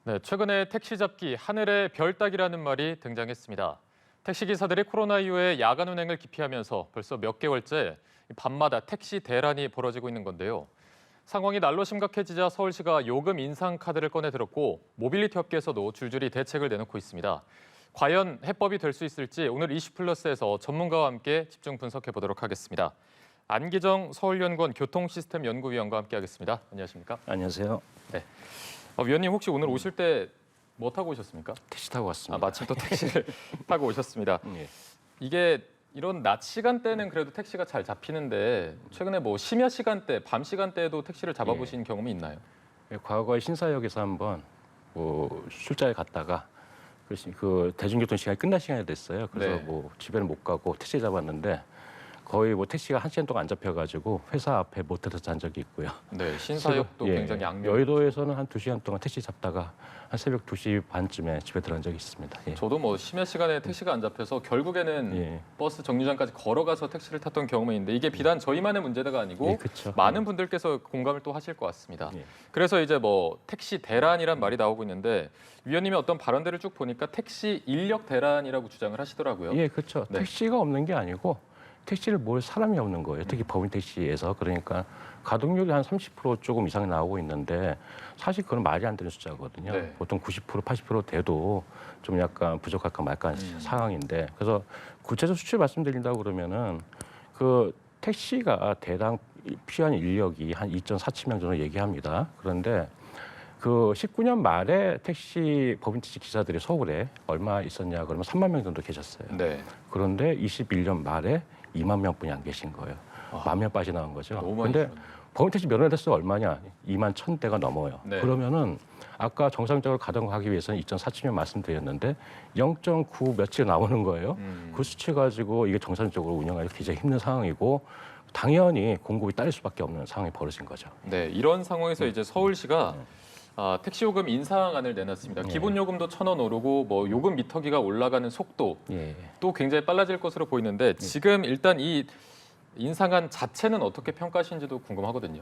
네, 최근에 택시 잡기 하늘의 별 따기라는 말이 등장했습니다. 택시기사들이 코로나 이후에 야간 운행을 기피하면서 벌써 몇 개월째 밤마다 택시 대란이 벌어지고 있는 건데요. 상황이 날로 심각해지자 서울시가 요금 인상 카드를 꺼내들었고 모빌리티 업계에서도 줄줄이 대책을 내놓고 있습니다. 과연 해법이 될 수 있을지 오늘 이슈플러스에서 전문가와 함께 집중 분석해 보도록 하겠습니다. 안기정 서울연구원 교통시스템연구위원과 함께하겠습니다. 안녕하십니까? 안녕하세요. 네. 위원님 혹시 오늘 오실 때 뭐 타고 오셨습니까? 택시 타고 왔습니다. 마침 또 택시를 타고 오셨습니다. 예. 이게 이런 낮 시간대는 그래도 택시가 잘 잡히는데 최근에 뭐 심야 시간대, 밤 시간대에도 택시를 잡아보신 경험이 있나요? 과거에 신사역에서 한번 출장에 갔다가 그 대중교통 시간이 끝날 시간이 됐어요. 그래서 네. 뭐 집에는 못 가고 택시 잡았는데 거의 뭐 택시가 한 시간 동안 안 잡혀가지고 회사 앞에 모텔에서 잔 적이 있고요. 네, 신사역도 굉장히 악명. 여의도에서는 한 2시간 동안 택시 잡다가 한 새벽 2시 반쯤에 집에 들어간 적이 있습니다. 예. 저도 뭐 심야 시간에 택시가 안 잡혀서 결국에는 예. 버스 정류장까지 걸어가서 택시를 탔던 경험이 있는데 이게 비단 저희만의 문제가 아니고 예, 그쵸. 많은 분들께서 공감을 또 하실 것 같습니다. 예. 그래서 이제 뭐 택시 대란이란 말이 나오고 있는데 위원님의 어떤 발언들을 쭉 보니까 택시 인력 대란이라고 주장을 하시더라고요. 예, 그렇죠. 네. 택시가 없는 게 아니고 택시를 몰 사람이 없는 거예요. 특히 법인 택시에서. 그러니까 가동률이 한 30% 조금 이상 나오고 있는데 사실 그건 말이 안 되는 숫자거든요. 네. 보통 90%, 80% 돼도 좀 약간 부족할까 말까 상황인데 그래서 구체적 수치 말씀드린다고 그러면은 그 택시가 대당 필요한 인력이 한 2.47명 정도 얘기합니다. 그런데 그 19년 말에 법인 택시 기사들이 서울에 얼마 있었냐 그러면 3만 명 정도 계셨어요. 네. 그런데 21년 말에 2만 명뿐이 안 계신 거예요. 10,000명 빠져나온 거죠. 너무 많이 그런데 줄었네요. 법인 택시 면허 대수가 얼마냐? 2만 1,000대가 넘어요. 네. 그러면은 아까 정상적으로 가동하기 위해서는 2.47년 말씀드렸는데 0.9 며칠 나오는 거예요. 그 수치 가지고 이게 정상적으로 운영하기 굉장히 힘든 상황이고 당연히 공급이 딸릴 수밖에 없는 상황이 벌어진 거죠. 네, 이런 상황에서 이제 서울시가 택시 요금 인상안을 내놨습니다. 기본 요금도 1,000원 오르고 뭐 요금 미터기가 올라가는 속도 예. 또 굉장히 빨라질 것으로 보이는데 지금 일단 이 인상안 자체는 어떻게 평가하시는지도 궁금하거든요.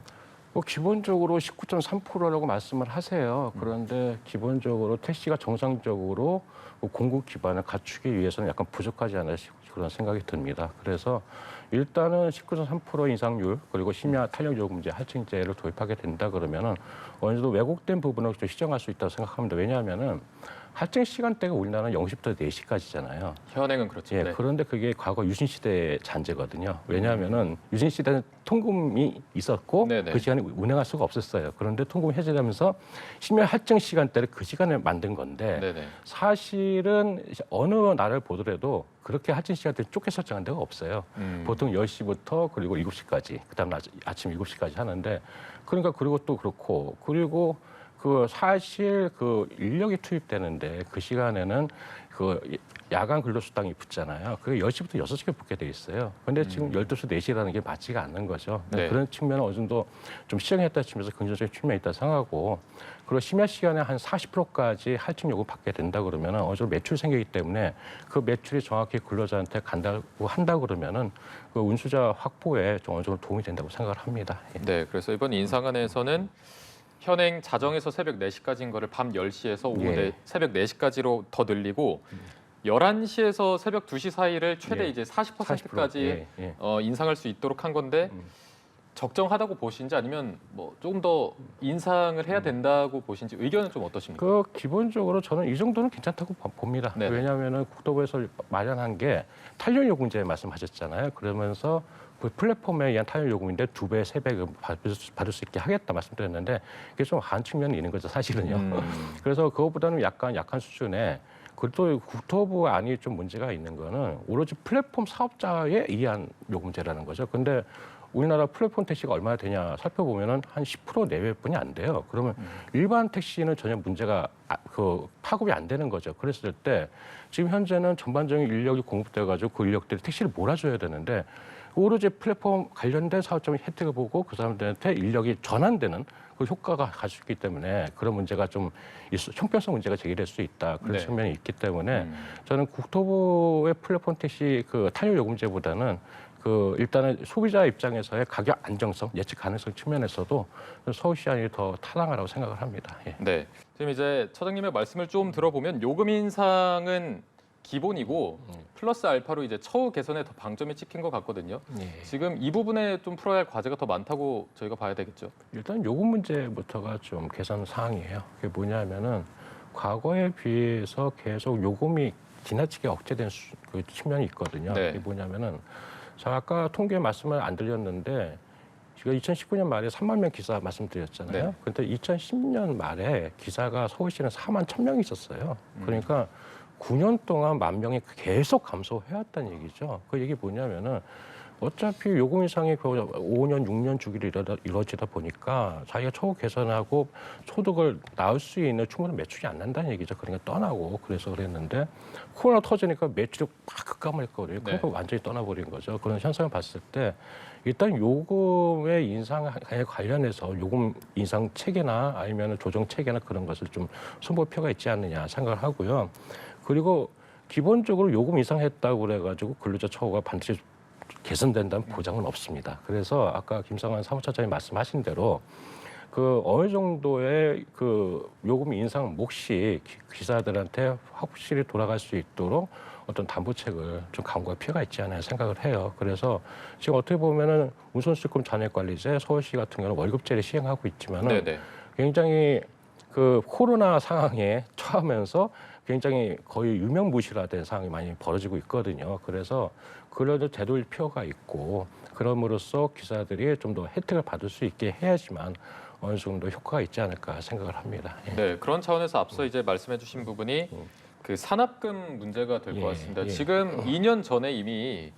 기본적으로 19.3%라고 말씀을 하세요. 그런데 기본적으로 택시가 정상적으로 공급 기반을 갖추기 위해서는 약간 부족하지 않나 그런 생각이 듭니다. 그래서 일단은 19.3% 인상률 그리고 심야 탄력 요금제 할증제를 도입하게 된다 그러면은 어느 정도 왜곡된 부분을 좀 시정할 수 있다고 생각합니다. 왜냐하면은 할증 시간대가 우리나라는 0시부터 4시까지잖아요. 현행은 그렇죠. 예, 네. 그런데 그게 과거 유신 시대의 잔재거든요. 왜냐하면은 유신 시대는 통금이 있었고 네네. 그 시간에 운행할 수가 없었어요. 그런데 통금이 해제되면서 심야 할증 시간대를 그 시간에 만든 건데 네네. 사실은 어느 나라를 보더라도 그렇게 할증 시간대를 좁게 설정한 데가 없어요. 보통 10시부터 그리고 7시까지, 그다음 아침 7시까지 하는데 그러니까 그리고 또 그렇고 그리고 그 사실 그 인력이 투입되는데 그 시간에는 그 야간 근로수당이 붙잖아요. 그게 10시부터 6시까지 붙게 돼 있어요. 근데 지금 12시, 4시라는 게 맞지가 않는 거죠. 네. 그런 측면은 어느 정도 좀 시정했다 치면서 긍정적인 측면이 있다 생각하고 그리고 심야 시간에 한 40%까지 할증 요금 받게 된다 그러면은 어느 정도 매출이 생기기 때문에 그 매출이 정확히 근로자한테 간다고 한다 그러면은 그 운수자 확보에 좀 어느 정도 도움이 된다고 생각을 합니다. 예. 네, 그래서 이번 인상안에서는 현행 자정에서 새벽 4시까지인 거를 밤 10시에서 오후 예. 새벽 4시까지로 더 늘리고 11시에서 새벽 2시 사이를 최대 예. 이제 40%까지 예. 인상할 수 있도록 한 건데 적정하다고 보시는지 아니면 뭐 조금 더 인상을 해야 된다고 보시는지 의견은 좀 어떠십니까? 그 기본적으로 저는 이 정도는 괜찮다고 봅니다. 네네. 왜냐하면은 국토부에서 마련한 게 탄력 요금제 말씀하셨잖아요. 그러면서 그 플랫폼에 의한 탄력 요금인데 2배, 3배 받을 수 있게 하겠다 말씀드렸는데 이게 좀 한 측면이 있는 거죠, 사실은요. 그래서 그것보다는 약간 약한 수준에 그리고 국토부 안이 좀 문제가 있는 거는 오로지 플랫폼 사업자에 의한 요금제라는 거죠. 근데 우리나라 플랫폼 택시가 얼마나 되냐 살펴보면은 한 10% 내외뿐이 안 돼요. 그러면 일반 택시는 전혀 문제가 파급이 안 되는 거죠. 그랬을 때 지금 현재는 전반적인 인력이 공급돼 가지고 그 인력들이 택시를 몰아줘야 되는데 오로지 플랫폼 관련된 사업자의 혜택을 보고 그 사람들한테 인력이 전환되는 그 효과가 가질 수 있기 때문에 그런 문제가 좀 형평성 문제가 제기될 수 있다. 그런 네. 측면이 있기 때문에 저는 국토부의 플랫폼 택시 그 탄력 요금제보다는 그 일단은 소비자 입장에서의 가격 안정성, 예측 가능성 측면에서도 서울시안이 더 타당하다고 생각을 합니다. 예. 네. 지금 이제 처장님의 말씀을 좀 들어보면 요금 인상은 기본이고 플러스 알파로 이제 처우 개선에 더 방점이 찍힌 것 같거든요. 예. 지금 이 부분에 좀 풀어야 할 과제가 더 많다고 저희가 봐야 되겠죠. 일단 요금 문제부터가 좀 개선 사항이에요. 그게 뭐냐면은 과거에 비해서 계속 요금이 지나치게 억제된 그 측면이 있거든요. 네. 그게 뭐냐면은 제가 아까 통계 말씀을 안 드렸는데 제가 2019년 말에 3만 명 기사 말씀드렸잖아요. 네. 그런데 2010년 말에 기사가 서울시는 4만 1,000명이 있었어요. 그러니까 9년 동안 1만 명이 계속 감소해왔다는 얘기죠. 그 얘기 뭐냐면은 어차피 요금 인상이 5년, 6년 주기로 이루어지다 보니까 자기가 처우 개선하고 소득을 낳을 수 있는 충분한 매출이 안 난다는 얘기죠. 그러니까 떠나고 그래서 그랬는데 코로나 터지니까 매출이 막 급감을 했거든요. 그러니까 완전히 떠나버린 거죠. 그런 현상을 봤을 때 일단 요금의 인상에 관련해서 요금 인상 체계나 아니면 조정 체계나 그런 것을 좀 손볼 필요가 있지 않느냐 생각을 하고요. 그리고 기본적으로 요금 인상했다고 그래가지고 근로자 처우가 반드시 개선된다는 보장은 없습니다. 그래서 아까 김성환 사무처장이 말씀하신 대로 그 어느 정도의 그 요금 인상 몫이 기사들한테 확실히 돌아갈 수 있도록 어떤 담보책을 좀 강구할 필요가 있지 않나 생각을 해요. 그래서 지금 어떻게 보면은 운송수익금 잔액관리제 서울시 같은 경우는 월급제를 시행하고 있지만은 네네. 굉장히 그 코로나 상황에 처하면서 굉장히 거의 유명무실화된 상황이 많이 벌어지고 있거든요. 그래서 그래도 되돌릴 필요가 있고 그럼으로써 기사들이 좀 더 혜택을 받을 수 있게 해야지만 어느 정도 효과가 있지 않을까 생각을 합니다. 예. 네, 그런 차원에서 앞서 이제 말씀해주신 부분이 그 산업금 문제가 될 것 예, 같습니다. 예. 지금 2년 전에 이미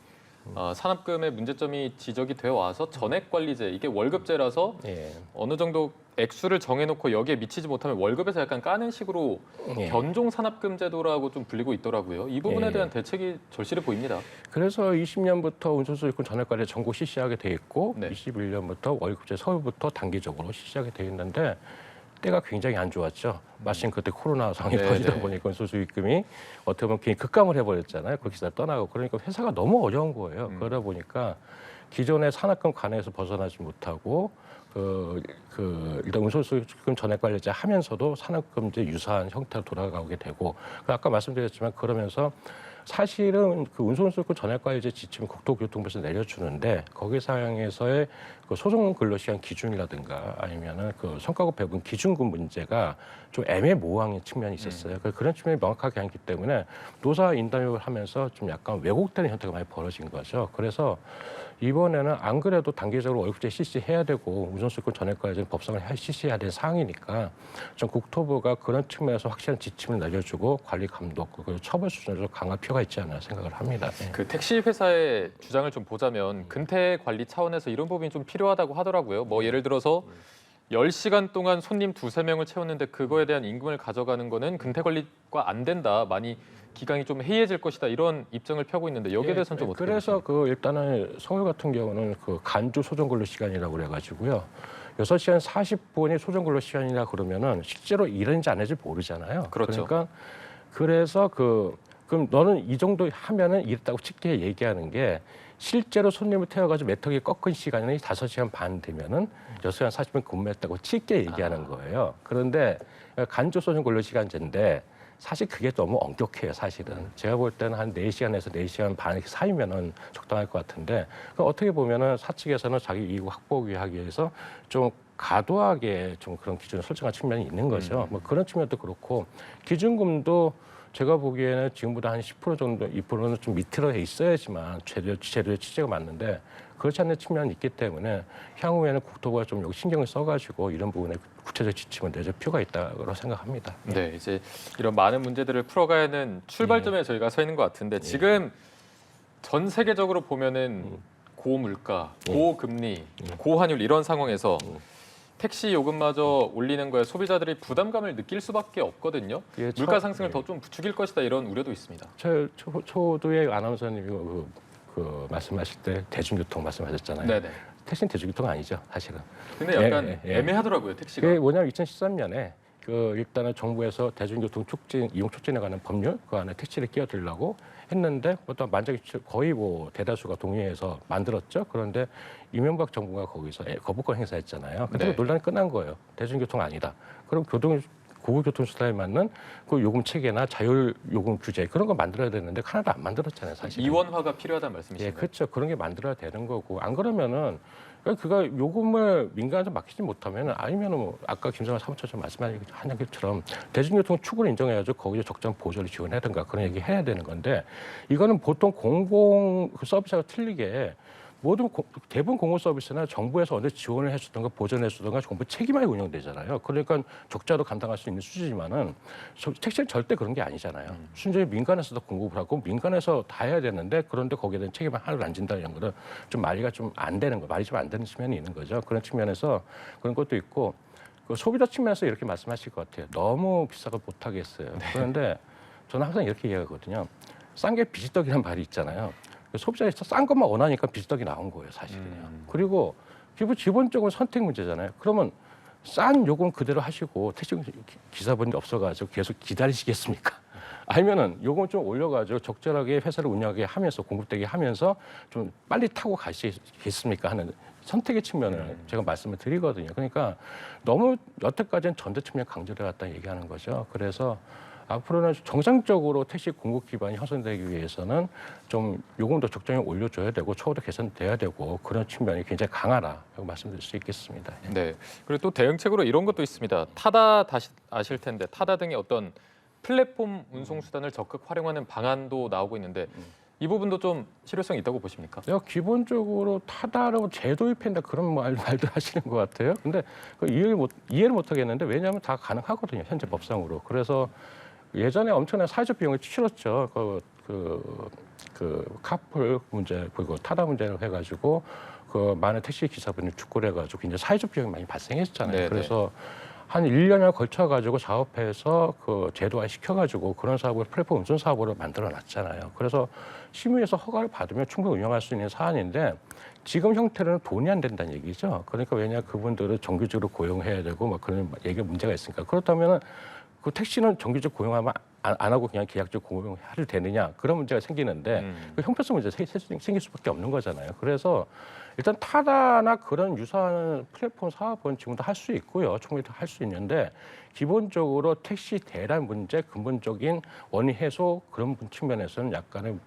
산업금의 문제점이 지적이 되어 와서 전액관리제 이게 월급제라서 예. 어느 정도 액수를 정해놓고 여기에 미치지 못하면 월급에서 약간 까는 식으로 예. 변종 산업금 제도라고 좀 불리고 있더라고요. 이 부분에 예. 대한 대책이 절실해 보입니다. 그래서 20년부터 운송수익금 전액관리 전국 실시하게 돼 있고 네. 21년부터 월급제 서울부터 단기적으로 실시하게 돼 있는데 때가 굉장히 안 좋았죠. 마침 그때 코로나 상황이 네, 터지다 네. 보니까 운송수익금이 어떻게 보면 굉장히 급감을 해버렸잖아요. 그 기사 떠나고 그러니까 회사가 너무 어려운 거예요. 그러다 보니까 기존의 산업금 관행에서 벗어나지 못하고 일단 운송수익금 전액관리제 하면서도 산업금제 유사한 형태로 돌아가게 되고 아까 말씀드렸지만 그러면서 사실은 그 운송수익금 전액관리제 지침을 국토교통부에서 내려주는데 거기 사항에서의 그 소송 근로시간 기준이라든가 아니면은 그 성과급 배분 기준금 문제가 좀 애매모호한 측면이 있었어요. 그런 측면이 명확하게 않기 때문에 노사 인터뷰를 하면서 좀 약간 왜곡되는 형태가 많이 벌어진 거죠. 그래서 이번에는 안 그래도 단기적으로 월급제 실시해야 되고 운송수익금 전액관리제는 법상을 실시해야 될 사항이니까 좀 국토부가 그런 측면에서 확실한 지침을 내려주고 관리 감독 그리고 처벌 수준을 좀 강화할 필요가 있지 않나 생각을 합니다. 네. 그 택시 회사의 주장을 좀 보자면 근태 관리 차원에서 이런 부분이 좀 필요하다고 하더라고요. 뭐 예를 들어서 10시간 동안 손님 2~3명을 채웠는데 그거에 대한 임금을 가져가는 거는 근태 관리가 안 된다. 많이 기강이 좀 해이해질 것이다. 이런 입장을 펴고 있는데 여기에 대해서는 좀 어떻게 그래서 그 일단은 서울 같은 경우는 그 간주 소정 근로 시간이라고 그래가지고요. 6시간 40분이 소정 근로 시간이라 그러면은 실제로 일하는지 안 하는지 모르잖아요. 그렇죠. 그러니까 그래서 그럼 너는 이 정도 하면은 이랬다고 쉽게 얘기하는 게 실제로 손님을 태워가지고 메터기 꺾은 시간이 5시간 반 되면은 6시간 40분 근무했다고 쉽게 얘기하는 거예요. 그런데 간주 소정 근로 시간제인데 사실 그게 너무 엄격해요, 사실은. 제가 볼 때는 한 4시간에서 4시간 반 이렇게 사이면은 적당할 것 같은데 어떻게 보면은 사측에서는 자기 이익 확보하기 위해서 좀 과도하게 좀 그런 기준을 설정한 측면이 있는 거죠. 뭐 그런 측면도 그렇고 기준금도 제가 보기에는 지금보다 한 10% 정도, 2%는 좀 밑으로 해 있어야지만 제도의 취재가 맞는데 그렇지 않는 측면이 있기 때문에 향후에는 국토부가 좀 여기 신경을 써가지고 이런 부분에 구체적 지침을 내줄 필요가 있다고 생각합니다. 네, 이제 이런 많은 문제들을 풀어가야 하는 출발점에 저희가 서 있는 것 같은데 지금 전 세계적으로 보면은 고물가, 고금리, 고환율 이런 상황에서 택시 요금마저 올리는 거에 소비자들이 부담감을 느낄 수밖에 없거든요. 예, 물가 상승을 더 좀 부추길 것이다 이런 우려도 있습니다. 초도의 아나운서님이 말씀하실 때 대중교통 말씀하셨잖아요. 네네. 택시는 대중교통 아니죠, 사실은. 근데 약간 예. 애매하더라고요 택시가. 그게 뭐냐면 2013년에 일단은 정부에서 대중교통 촉진, 이용 촉진에 관한 법률 그 안에 택시를 끼워들려고 했는데 어떤 거의 뭐 대다수가 동의해서 만들었죠. 그런데 이명박 정부가 거기서 거부권 행사했잖아요. 근데 네. 논란이 끝난 거예요. 대중교통 아니다. 그럼 고속교통수단에 맞는 그 요금 체계나 자율 요금 규제 그런 거 만들어야 되는데 하나도 안 만들었잖아요, 사실. 이원화가 필요하다는 예, 말씀이신가요? 그렇죠. 그런 게 만들어야 되는 거고 안 그러면은 그가 요금을 민간한테 맡기지 못하면 아니면은 뭐 아까 김성환 사무처장 말씀하신 것처럼 대중교통 축을 인정해가지고 거기에 적정 보조를 지원하든가 그런 얘기 해야 되는 건데 이거는 보통 공공 서비스가 틀리게 대부분 공공 서비스나 정부에서 어느 지원을 해주든가 보전해 주든가 정부 책임하에 운영되잖아요. 그러니까 적자도 감당할 수 있는 수준이지만은 택시는 절대 그런 게 아니잖아요. 순전히 민간에서도 공급을 하고 민간에서 다 해야 되는데 그런데 거기에 대한 책임을 하나도 안 진다 이런 거는 좀 말이 좀 안 되는 거, 말이 좀 안 되는 측면이 있는 거죠. 그런 측면에서 그런 것도 있고 그 소비자 측면에서 이렇게 말씀하실 것 같아요. 너무 비싸고 못 하겠어요. 그런데 저는 항상 이렇게 이야기하거든요. 싼 게 비지떡이라는 말이 있잖아요. 소비자에서 싼 것만 원하니까 비지떡이 나온 거예요, 사실은요. 그리고 기본적으로 선택 문제잖아요. 그러면 싼 요금 그대로 하시고 택시 기사분이 없어가지고 계속 기다리시겠습니까? 아니면은 요금 좀 올려가지고 적절하게 회사를 운영하게 하면서 공급되게 하면서 좀 빨리 타고 가시겠습니까? 하는 선택의 측면을 제가 말씀을 드리거든요. 그러니까 너무 여태까지는 전대 측면 강조를 갖다 얘기하는 거죠. 그래서 앞으로는 정상적으로 택시 공급 기반이 형성되기 위해서는 좀 요금도 적정히 올려줘야 되고 처우도 개선돼야 되고 그런 측면이 굉장히 강하다고 말씀드릴 수 있겠습니다. 네. 그리고 또 대응책으로 이런 것도 있습니다. 타다 다시 아실 텐데 타다 등의 어떤 플랫폼 운송 수단을 적극 활용하는 방안도 나오고 있는데 이 부분도 좀 실효성이 있다고 보십니까? 기본적으로 타다라고 재도입한다 그런 말도 하시는 것 같아요. 근데 이해를 못 하겠는데 왜냐하면 다 가능하거든요. 현재 법상으로. 그래서 예전에 엄청난 사회적 비용을 치렀죠. 그 카풀 문제 그리고 타다 문제를 해가지고 그 많은 택시 기사분이 죽고 해가지고 굉장히 사회적 비용이 많이 발생했잖아요. 네네. 그래서 한 1년을 걸쳐가지고 사업해서 그 제도화 시켜가지고 그런 사업을 플랫폼 운송 사업으로 만들어 놨잖아요. 그래서 심의에서 허가를 받으면 충분히 운영할 수 있는 사안인데 지금 형태로는 돈이 안 된다는 얘기죠. 그러니까 왜냐 그분들을 정규직으로 고용해야 되고 막 그런 얘기 문제가 있으니까 그렇다면은 그 택시는 정규직 고용하면 안 하고 그냥 계약직 고용해도 되느냐 그런 문제가 생기는데 그 형평성 문제가 생길 수밖에 없는 거잖아요. 그래서 일단 타다나 그런 유사한 플랫폼 사업은 지금도 할 수 있고요. 충분히 할 수 있는데 기본적으로 택시 대란 문제 근본적인 원인 해소 그런 측면에서는 약간의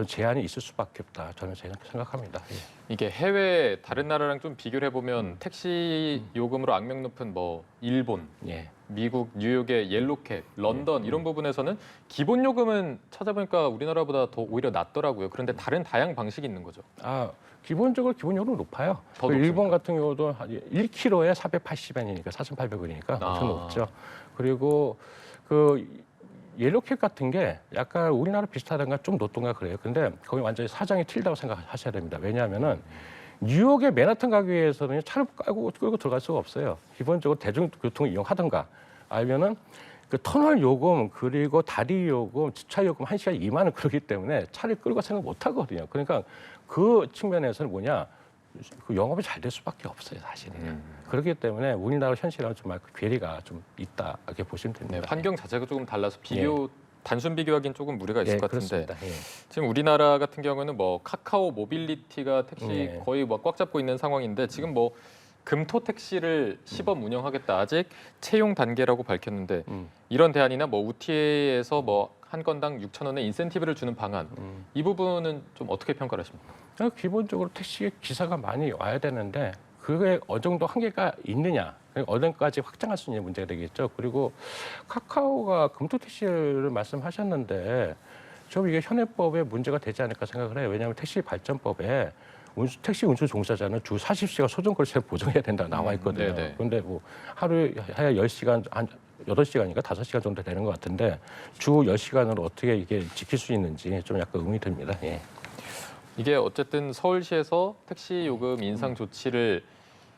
제한이 있을 수밖에 없다. 저는 생각합니다. 예. 이게 해외 다른 나라랑 좀 비교를 해보면 택시 요금으로 악명 높은 뭐 일본, 예. 미국, 뉴욕의 옐로캡, 런던 이런 부분에서는 기본 요금은 찾아보니까 우리나라보다 더 오히려 낮더라고요. 그런데 다른 다양 방식이 있는 거죠. 기본적으로 기본 요금은 높아요. 더 일본 같은 경우도 1kg에 480엔이니까 4,800원이니까 엄청 높죠. 그리고 그 옐로캡 같은 게 약간 우리나라 비슷하던가 좀 높던가 그래요. 근데 거기 완전히 사장이 틀리다고 생각하셔야 됩니다. 왜냐하면은 뉴욕의 맨하탄 가기 위해서는 차를 끌고 들어갈 수가 없어요. 기본적으로 대중교통을 이용하든가 아니면은 그 터널 요금 그리고 다리 요금, 주차 요금 1시간 2만 원 그러기 때문에 차를 끌고 생각 못 하거든요. 그러니까 그 측면에서는 그 영업이 잘 될 수밖에 없어요, 사실은. 그렇기 때문에 우리나라 현실하고 좀 괴리가 좀 있다 이렇게 보시면 됩니다. 네, 환경 자체가 조금 달라서 단순 비교하기는 조금 무리가 있을 것 같은데 그렇습니다. 예. 지금 우리나라 같은 경우는 뭐 카카오 모빌리티가 택시 거의 뭐 꽉 잡고 있는 상황인데 지금 뭐 금토 택시를 시범 운영하겠다 아직 채용 단계라고 밝혔는데 이런 대안이나 뭐 우티에서 뭐 한 건당 6,000원의 인센티브를 주는 방안 이 부분은 좀 어떻게 평가를 하십니까? 기본적으로 택시 기사가 많이 와야 되는데 그게 어느 정도 한계가 있느냐, 어디까지 확장할 수 있는 문제가 되겠죠. 그리고 카카오가 금토 택시를 말씀하셨는데 좀 이게 현행법에 문제가 되지 않을까 생각을 해요. 왜냐하면 택시 발전법에 택시 운수 종사자는 주 40시간 소정거리 시간 보정해야 된다 나와 있거든요. 그런데 뭐 하루에 10시간, 한 8시간인가 5시간 정도 되는 것 같은데 주 10시간으로 어떻게 이게 지킬 수 있는지 좀 약간 의문이 듭니다. 예. 이게 어쨌든 서울시에서 택시 요금 인상 조치를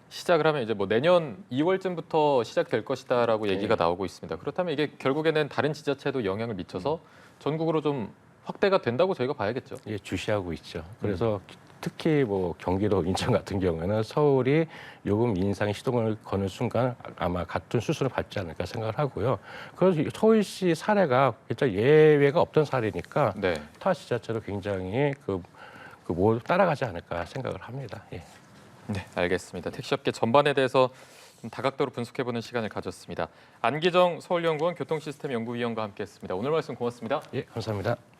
시작을 하면 이제 뭐 내년 2월쯤부터 시작될 것이다라고 얘기가 나오고 있습니다. 그렇다면 이게 결국에는 다른 지자체도 영향을 미쳐서 전국으로 좀 확대가 된다고 저희가 봐야겠죠. 예, 주시하고 있죠. 그래서 특히 뭐 경기도 인천 같은 경우에는 서울이 요금 인상 시동을 거는 순간 아마 같은 수순을 밟지 않을까 생각을 하고요. 그래서 서울시 사례가 진짜 예외가 없던 사례니까 타 지자체도 굉장히 뭐 따라가지 않을까 생각을 합니다. 예. 네, 알겠습니다. 택시업계 전반에 대해서 다각도로 분석해보는 시간을 가졌습니다. 안기정 서울연구원 교통시스템연구위원과 함께했습니다. 오늘 말씀 고맙습니다. 예, 감사합니다.